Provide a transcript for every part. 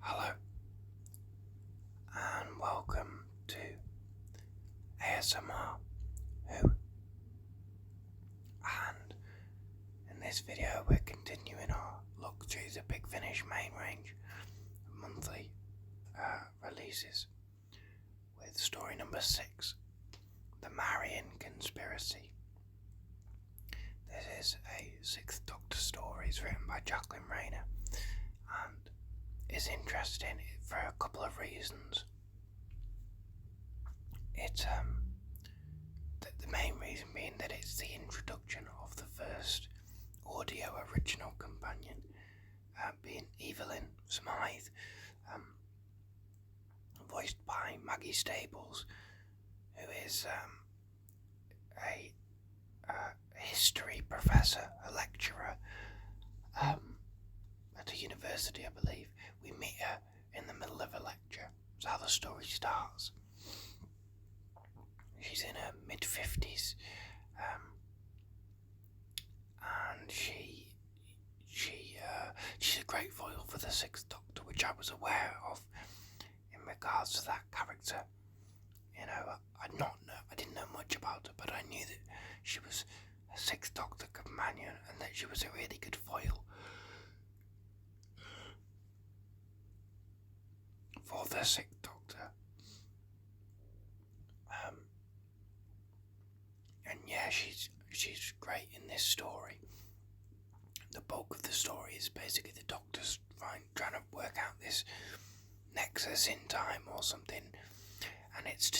Hello and welcome to ASMR Who, and in this video we're continuing our look through the Big Finish main range monthly releases with story number 6, The Marian Conspiracy. This is a 6th Doctor story. It's written by Jacqueline Rayner and is interesting for a couple of reasons. It's the main reason being that it's the introduction of the first audio original companion, being Evelyn Smythe, voiced by Maggie Stables, who is a history professor, a lecturer at a university, I believe. We meet her in the middle of a lecture. That's how the story starts. She's in her mid-50s, and she's a great foil for the 6th Doctor, which I was aware of in regards to that character. You know, I didn't know much about her, but I knew that she was a 6th Doctor companion and that she was a really good foil for the 6th Doctor. And yeah, she's great in this story. The bulk of the story is basically the Doctor's trying to work out this nexus in time or something, and it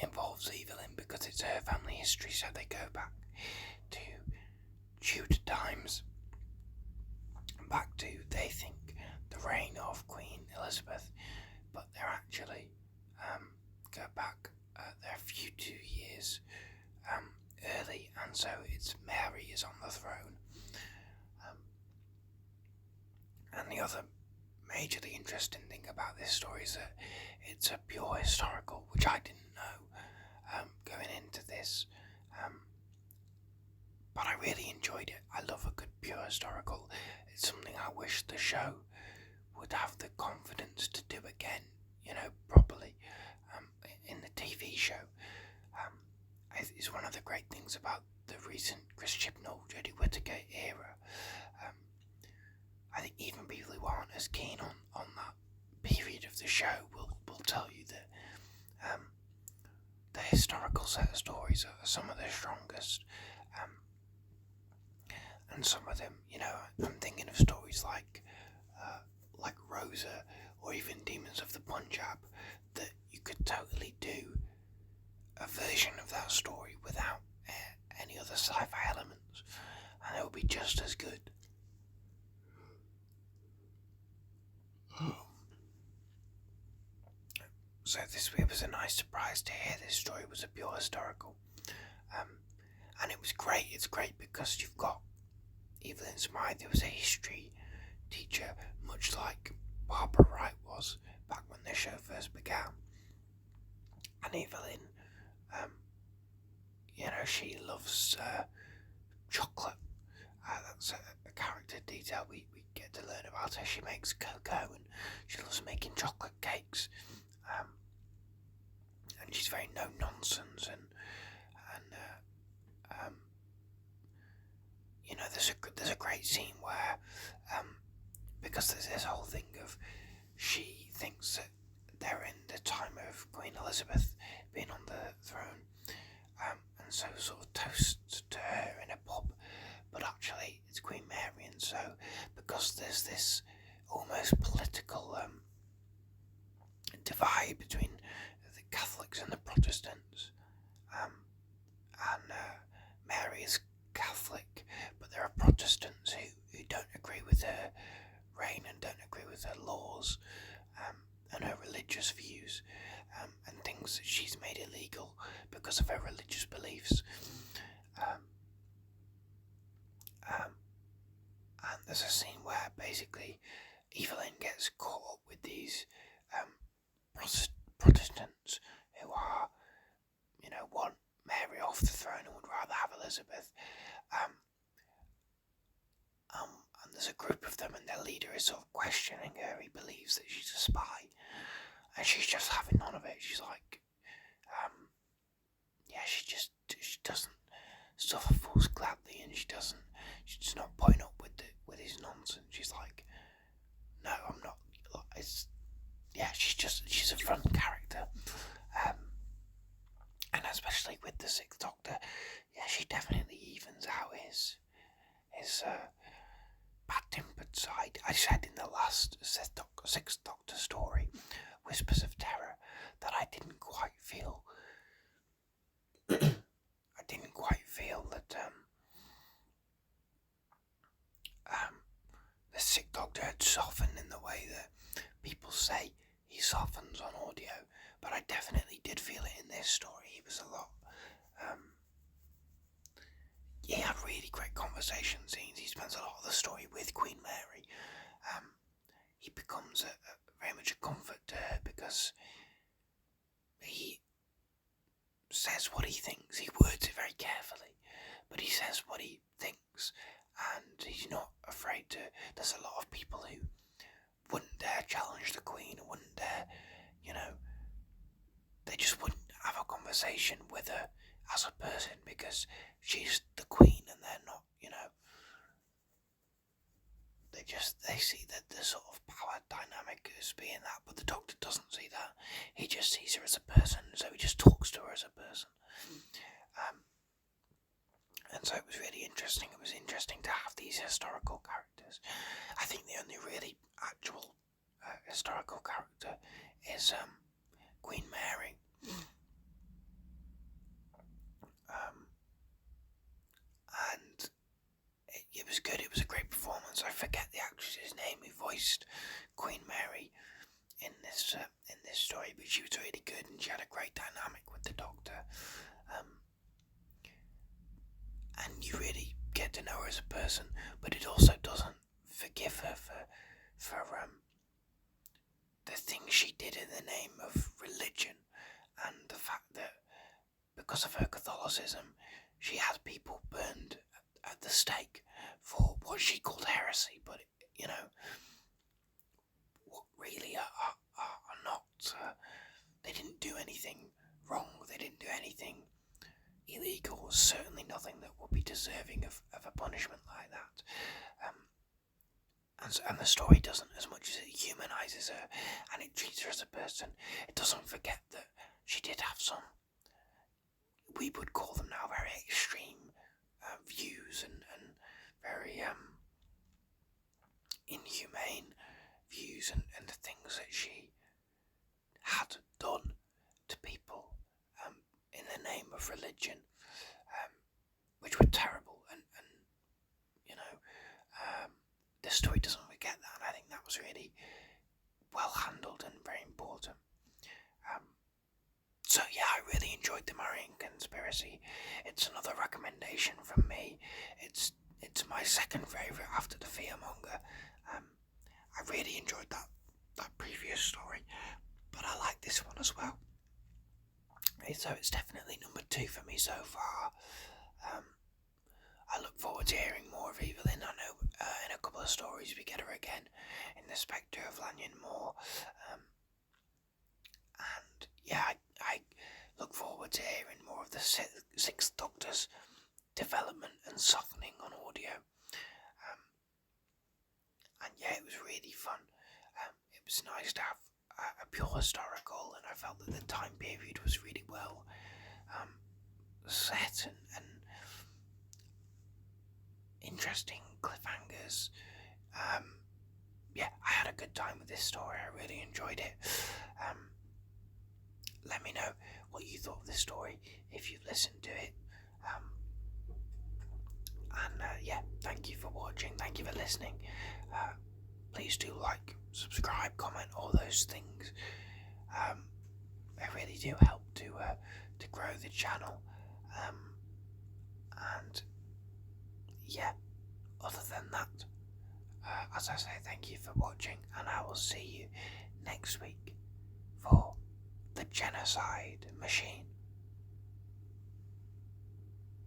involves Evelyn because it's her family history, so they go back to Tudor times, back to, they think, the reign of Queen Elizabeth, but they're actually go back they're a few 2 years early, and so it's Mary is on the throne. And the other majorly interesting thing about this story is that it's a pure historical, which I didn't know going into this, but I really enjoyed it. I love a good pure historical. It's something I wish the show would have the confidence to do again, properly, in the TV show. It's one of the great things about the recent Chris Chibnall, Jodie Whittaker era. I think even people who aren't as keen on that period of the show will tell you that the historical set of stories are some of the strongest. And some of them, I'm thinking of stories like Rosa, or even Demons of the Punjab, that you could totally do a version of that story without any other sci-fi elements, and it would be just as good. So it was a nice surprise to hear this story was a pure historical, and it was great. It's great because you've got Evelyn Smythe, who was a history teacher, much like Barbara Wright was back when the show first began. And Evelyn, she loves chocolate. That's a character detail we get to learn about her. She makes cocoa and she loves making chocolate cakes. And she's very no nonsense, and there's a great scene where because there's this whole thing of, she thinks that they're in the time of Queen Elizabeth being on the throne, and so sort of toasts to her in a pub, but actually it's Queen Mary. And so because there's this almost political divide between the Catholics and the Protestants, and Mary is Catholic, but there are Protestants who don't agree with her reign and don't agree with her laws, and her religious views, and things that she's made illegal because of her religious beliefs. And there's a scene where basically Evelyn gets caught up with these Protestants who are, want Mary off the throne and would rather have Elizabeth. And there's a group of them, and they're leader is sort of questioning her. He believes that she's a spy, and she's just having none of it. She's like, she doesn't suffer fools gladly, and she's not putting up with his nonsense. She's like, no, I'm not. She's a fun character, and especially with the Sixth Doctor, she definitely evens out his bad-tempered side. I said in the last Sixth Doctor story, Whispers of Terror, that I didn't quite feel that the Sixth Doctor had softened in the way that people say he softens on audio, but I definitely did feel it in this story. He was a lot. He had really great conversation scenes. He spends a lot of the story with Queen Mary. He becomes very much a comfort to her because he says what he thinks. He words it very carefully, but he says what he thinks, and he's not afraid to. There's a lot of people who wouldn't dare challenge the Queen, wouldn't dare, they just wouldn't have a conversation with her as a person because she's the Queen and they're not, they see that the sort of power dynamic as being that, but the Doctor doesn't see that. He just sees her as a person, so he just talks to her as a person. And so it was really interesting. It was interesting to have these historical characters. I think the only really actual historical character is Queen Mary. And it was good. It was a great performance. I forget the actress's name who voiced Queen Mary in this story, but she was really good, and she had a great dynamic with the Doctor. And you really get to know her as a person, but it also doesn't forgive her for the things she did in the name of religion, and the fact that because of her Catholicism, she had people burned at the stake for what she called heresy, but what really are not. They didn't do anything wrong. They didn't do anything illegal. Certainly nothing that would be deserving of a punishment like that. And the story doesn't, as much as it humanises her and it treats her as a person, it doesn't forget that she did have some, we would call them now, very extreme views and very inhumane views and the things that she had done to people in the name of religion, which were terrible, and the story doesn't forget that, and I think that was really well handled and very important. So I really enjoyed the Marian Conspiracy. It's another recommendation from me. It's my second favourite after the Fearmonger. I really enjoyed that previous story, but I like this one as well. So it's definitely number 2 for me so far. I look forward to hearing more of Evelyn. I know in a couple of stories we get her again in the Spectre of Lanyon Moor. And I look forward to hearing more of the Sixth Doctor's development and softening on audio. And it was really fun. It was nice to have a pure historical, and I felt that the time period was really well set and interesting cliffhangers. I had a good time with this story. I really enjoyed it. Let me know what you thought of this story if you've listened to it. Thank you for watching. Thank you for listening. Please do like, subscribe, comment, all those things. They really do help to grow the channel. Other than that, as I say, thank you for watching, and I will see you next week for the Genocide Machine.